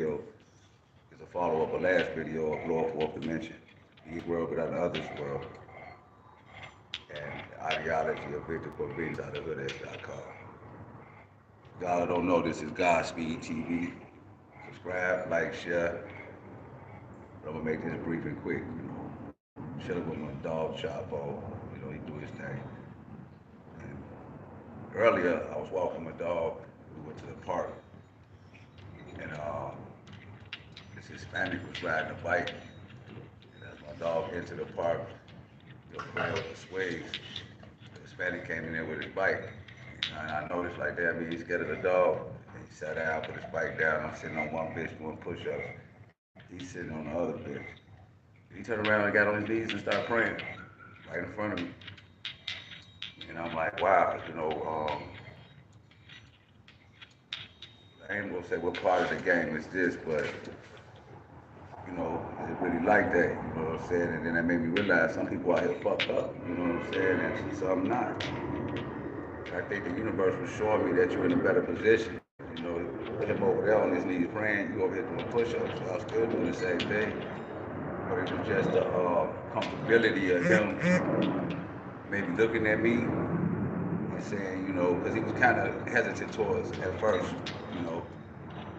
video is a follow-up of last video of Lower Fourth Dimension, the world without the other's world, and the ideology of Victor Corbin's out of hoodass.com. Y'all don't know, this is Godspeed TV. Subscribe, like, share. I'm gonna make this brief and quick, you know. Shut up with my dog Chapo, you know, he do his thing. And earlier, I was walking my dog, we went to the park, and this Hispanic was riding a bike, and as my dog entered the park, the trail was sways. The Hispanic came in there with his bike, and I noticed like that, I mean, he's scared of the dog, and he sat down, put his bike down, I'm sitting on one bitch doing push-ups, he's sitting on the other bitch. He turned around and got on his knees and started praying right in front of me. And I'm like, wow, you know, I ain't gonna say what part of the game is this, but, you know, is it really like that? You know what I'm saying? And then that made me realize some people out here fucked up, you know what I'm saying? And some not. I think the universe was showing me that you're in a better position. You know, him over there on his knees praying, you over here doing push-ups, y'all still doing the same thing. But it was just the comfortability of him maybe looking at me and saying, you know, because he was kind of hesitant towards at first, you know.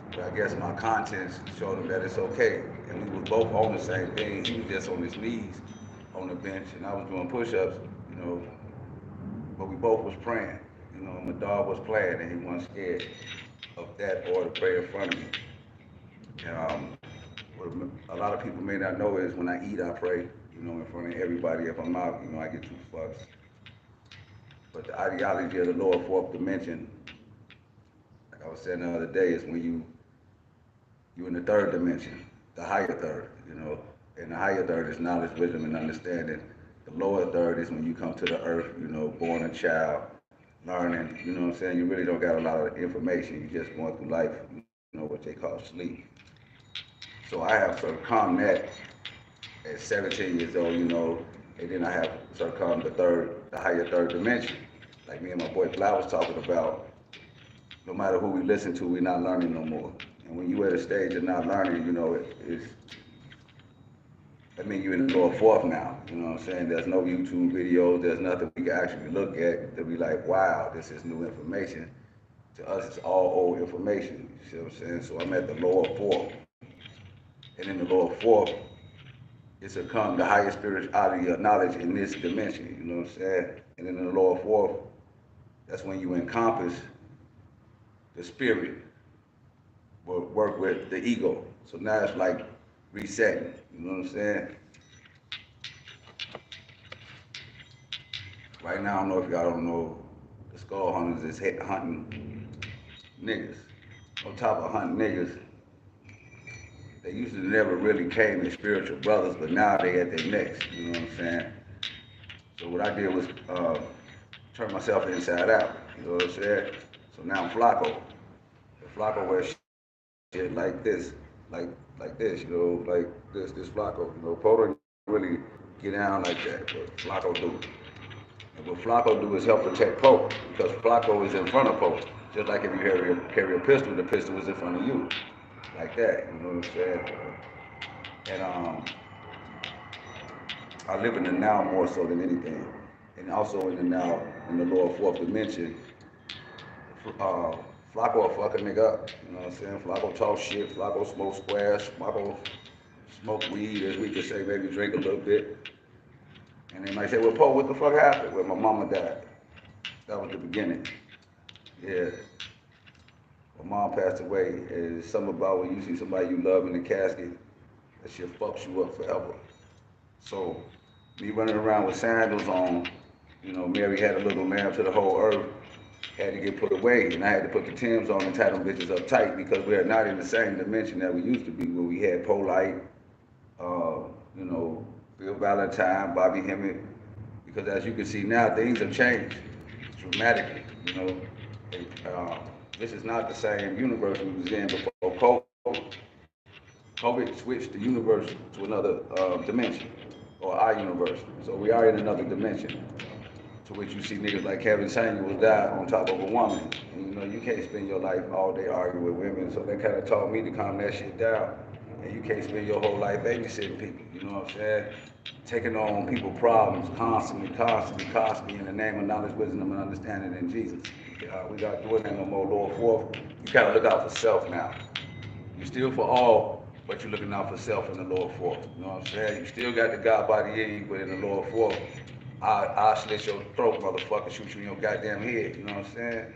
But I guess my conscience showed him that it's okay. And we were both on the same thing. He was just on his knees on the bench, and I was doing push-ups, you know. But we both was praying, you know. My dog was playing, and he wasn't scared of that or to pray in front of me. And what a lot of people may not know is when I eat, I pray, you know, in front of everybody. If I'm out, you know, I get 2 fucks. But the ideology of the lower fourth dimension, like I was saying the other day, is when you in the third dimension, the higher third, you know. And the higher third is knowledge, wisdom, and understanding. The lower third is when you come to the earth, you know, born a child, learning, you know what I'm saying? You really don't got a lot of information. You just going through life, you know, what they call sleep. So I have succumbed that at 17 years old, you know, and then I have succumbed the higher third dimension. Like me and my boy Fly was talking about, no matter who we listen to, we're not learning no more. And when you're at a stage of not learning, you know, I mean, you're in the lower fourth now, you know what I'm saying? There's no YouTube videos, there's nothing we can actually look at to be like, wow, this is new information. To us, it's all old information, you see what I'm saying? So I'm at the lower fourth. And in the lower fourth, it's succumb the highest spirituality of knowledge in this dimension, you know what I'm saying? And in the lower fourth, that's when you encompass the spirit, will work with the ego. So now it's like resetting, you know what I'm saying? Right now, I don't know if y'all don't know, the skull hunters is hunting niggas. On top of hunting niggas, they used to never really came as spiritual brothers, but now they at their necks, you know what I'm saying? So what I did was turn myself inside out, you know what I'm saying? So now I'm Flocko. The Flocko wears shit like this, like this, you know, like this Flocko. You know, Poe don't really get down like that, but Flocko do. And what Flocko do is help protect Poe, because Flocko is in front of Poe. Just like if you carry a pistol, the pistol is in front of you. Like that, you know what I'm saying? And I live in the now more so than anything. And also in the now, in the lower fourth dimension, Flocko will fuck a nigga up. You know what I'm saying? Flocko talk shit, Flocko smoke squares, Flocko smoke weed, as we could say, maybe drink a little bit. And they might say, well, Poe, what the fuck happened? Well, my mama died. That was the beginning. Yeah. My mom passed away. It's something about when you see somebody you love in the casket, that shit fucks you up forever. So, me running around with sandals on, you know, Mary had a little lamb to the whole earth, had to get put away, and I had to put the Timbs on and tie them bitches up tight because we are not in the same dimension that we used to be, where we had Polite, you know, Bill Valentine, Bobby Hemmett, because as you can see now, things have changed dramatically, you know. This is not the same universe we was in before COVID. COVID switched the universe to another dimension, or our universe. So we are in another dimension. To which you see niggas like Kevin Samuel was die on top of a woman. And you know, you can't spend your life all day arguing with women. So that kind of taught me to calm that shit down. And you can't spend your whole life babysitting people. You know what I'm saying? Taking on people's problems constantly in the name of knowledge, wisdom, and understanding in Jesus. We got doing that no more. Lord forth. You gotta look out for self now. You still for all, but you're looking out for self in the Lord forth. You know what I'm saying? You still got the God body in you, but in the Lord forth, I'll slit your throat, motherfucker, shoot you in your goddamn head. You know what I'm saying?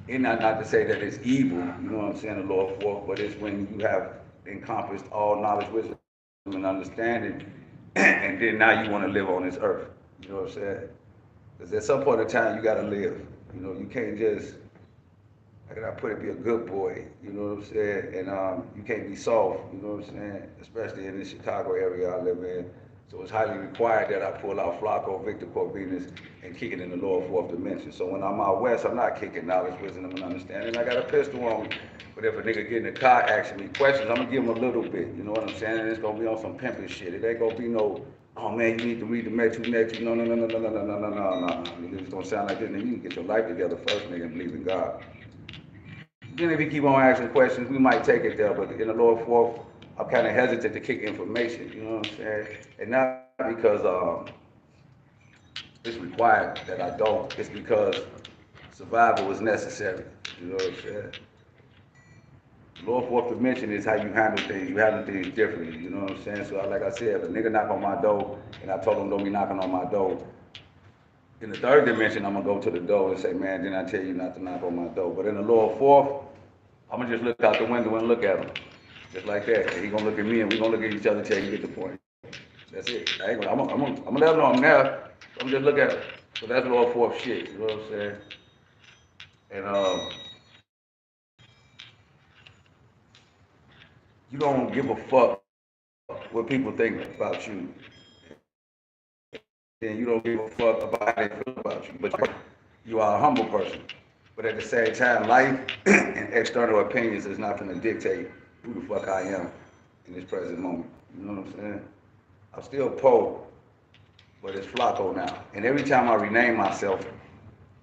And it's not to say that it's evil, you know what I'm saying, the Lord forth, but it's when you have encompassed all knowledge, wisdom, and understanding, and then now you want to live on this earth. You know what I'm saying? Because at some point in time, you got to live. You know, you can't just, how can I put it, be a good boy, you know what I'm saying? And you can't be soft, you know what I'm saying? Especially in the Chicago area I live in. So it's highly required that I pull out Flocko, Victor Corvinus, and kick it in the lower fourth dimension. So when I'm out west, I'm not kicking knowledge, wisdom, and understanding. I got a pistol on me. But if a nigga get in the car asking me questions, I'm gonna give him a little bit, you know what I'm saying? And it's gonna be on some pimping shit. It ain't gonna be no, oh man, you need to read the next. No. It's gonna sound like this, nigga. You need to get your life together first, nigga, and believe in God. Then if you keep on asking questions, we might take it there, but in the lower fourth, I'm kind of hesitant to kick information, you know what I'm saying? And not because it's required that I don't, it's because survival is necessary, you know what I'm saying? The lower fourth dimension is how you handle things. You handle things differently, you know what I'm saying? So like I said, if a nigga knock on my door, and I told him don't be knocking on my door, in the third dimension, I'm gonna go to the door and say, man, didn't I tell you not to knock on my door? But in the lower fourth, I'm gonna just look out the window and look at him. Just like that. And he gonna look at me and we gonna look at each other till you get the point. That's it. I'm gonna let him know I'm there. I'm just look at him. So that's lower fourth shit, you know what I'm saying? And you don't give a fuck what people think about you. And you don't give a fuck about how they feel about you. But you are a humble person. But at the same time, life and external opinions is not gonna dictate who the fuck I am in this present moment. You know what I'm saying? I'm still Poe, but it's Flocko now. And every time I rename myself,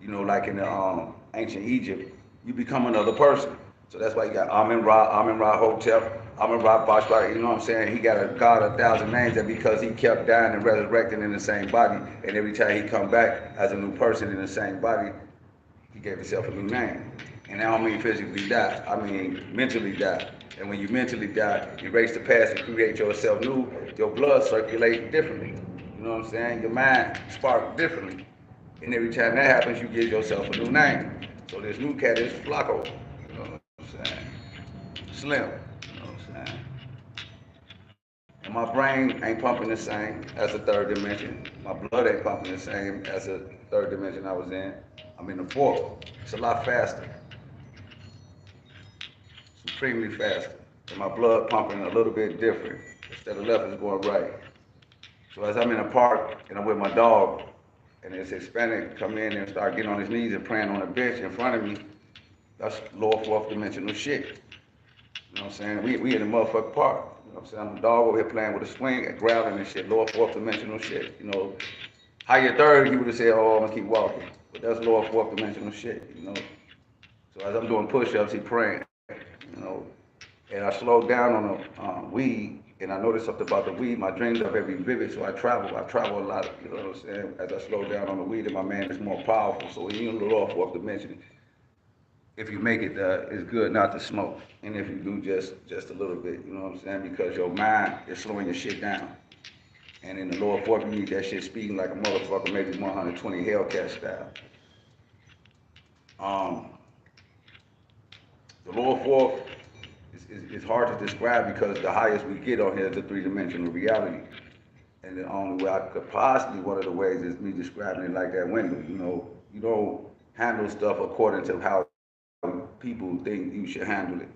you know, like in the ancient Egypt, you become another person. So that's why you got Amen Ra Hotep, Amen Ra Bashbar, you know what I'm saying? He got a God of 1,000 names, and because he kept dying and resurrecting in the same body, and every time he come back as a new person in the same body, he gave himself a new name. And I don't mean physically die, I mean mentally die. And when you mentally die, erase the past and create yourself new, your blood circulates differently. You know what I'm saying? Your mind sparks differently. And every time that happens, you give yourself a new name. So this new cat is Flocko. You know what I'm saying? Slim. You know what I'm saying? And my brain ain't pumping the same as the third dimension. My blood ain't pumping the same as the third dimension I was in. I'm in the fourth. It's a lot faster, supremely faster. And my blood pumping a little bit different. Instead of left, it's going right. So as I'm in a park and I'm with my dog, and this Hispanic come in and start getting on his knees and praying on a bench in front of me, that's lower fourth dimensional shit. You know what I'm saying? We in the motherfucking park. You know what I'm saying? I'm a dog over here playing with a swing and growling and shit, lower fourth dimensional shit. You know, higher third, he would have said, oh, I'm gonna keep walking. But that's lower fourth dimensional shit, you know? So as I'm doing push-ups, he praying, you know? And I slowed down on the weed, and I noticed something about the weed. My dreams are very vivid, so I travel a lot, you know what I'm saying? As I slow down on the weed, and my man is more powerful, so he in the lower fourth dimension. If you make it, it's good not to smoke. And if you do, just a little bit, you know what I'm saying? Because your mind is slowing your shit down. And in the lower fourth, you need that shit speeding like a motherfucker, maybe 120 Hellcat style. Um, the lower fourth is hard to describe because the highest we get on here is the three-dimensional reality. And the only way I could possibly, one of the ways is me describing it like that window. You know, you don't handle stuff according to how people think you should handle it.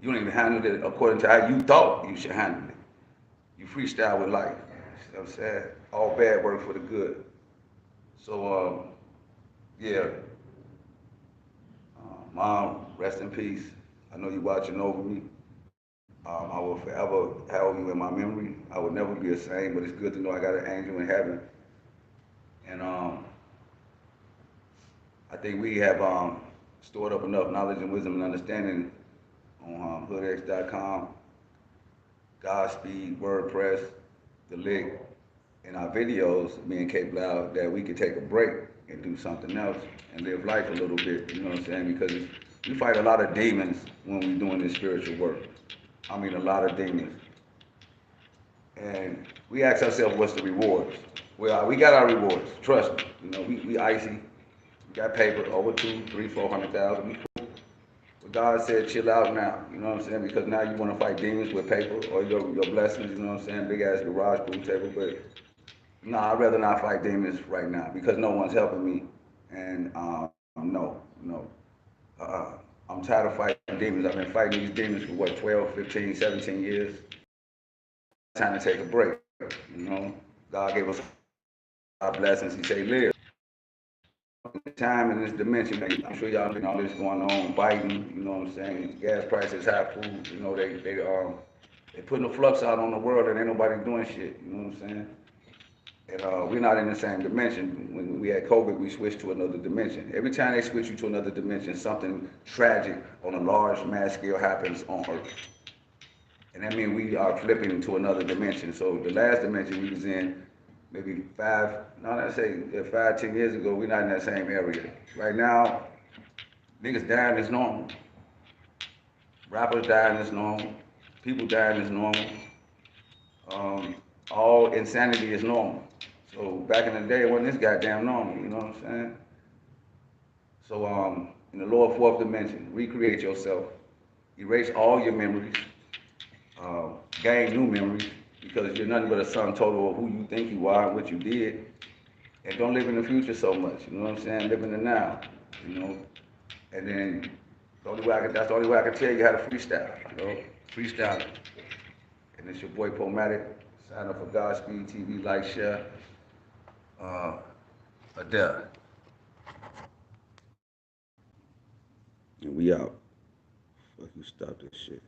You don't even handle it according to how you thought you should handle it. You freestyle with life. You know what I'm saying? All bad work for the good. So, yeah. Mom, rest in peace. I know you're watching over me. I will forever hold you in my memory. I would never be the same, but it's good to know I got an angel in heaven. And I think we have stored up enough knowledge and wisdom and understanding on hoodx.com, Godspeed, WordPress, the Lick, in our videos, me and K Blau, that we could take a break and do something else and live life a little bit, you know what I'm saying? Because we fight a lot of demons when we're doing this spiritual work. I mean, a lot of demons. And we ask ourselves, what's the rewards? Well, we got our rewards. Trust me. You know, we icy. We got paper over 200,000, 300,000. We cool. But God said, chill out now. You know what I'm saying? Because now you want to fight demons with paper or your blessings. You know what I'm saying? Big ass garage pool table. But no, I'd rather not fight demons right now because no one's helping me. And no. Uh, I'm tired of fighting demons. I've been fighting these demons for what, 12, 15, 17 years. Time to take a break. You know, God gave us our blessings. He said, live. Time in this dimension, I'm sure y'all know all this going on, biting, you know what I'm saying? Gas prices, high food, you know, they putting the flux out on the world and ain't nobody doing shit, you know what I'm saying? And we're not in the same dimension. When we had COVID, we switched to another dimension. Every time they switch you to another dimension, something tragic on a large mass scale happens on Earth. And that means we are flipping into another dimension. So the last dimension we was in, maybe 10 years ago, we're not in that same area. Right now, niggas dying is normal. Rappers dying is normal. People dying is normal. All insanity is normal. So back in the day, it wasn't this goddamn normal, you know what I'm saying? So in the lower fourth dimension, recreate yourself, erase all your memories, gain new memories, because you're nothing but a sum total of who you think you are and what you did. And don't live in the future so much, you know what I'm saying? Live in the now, you know? And then that's the only way I can tell you how to freestyle, you know? Freestyle. And it's your boy Pomatic. Sign up for Godspeed TV, like, share. Adele. And we out. Fuck you, stop this shit.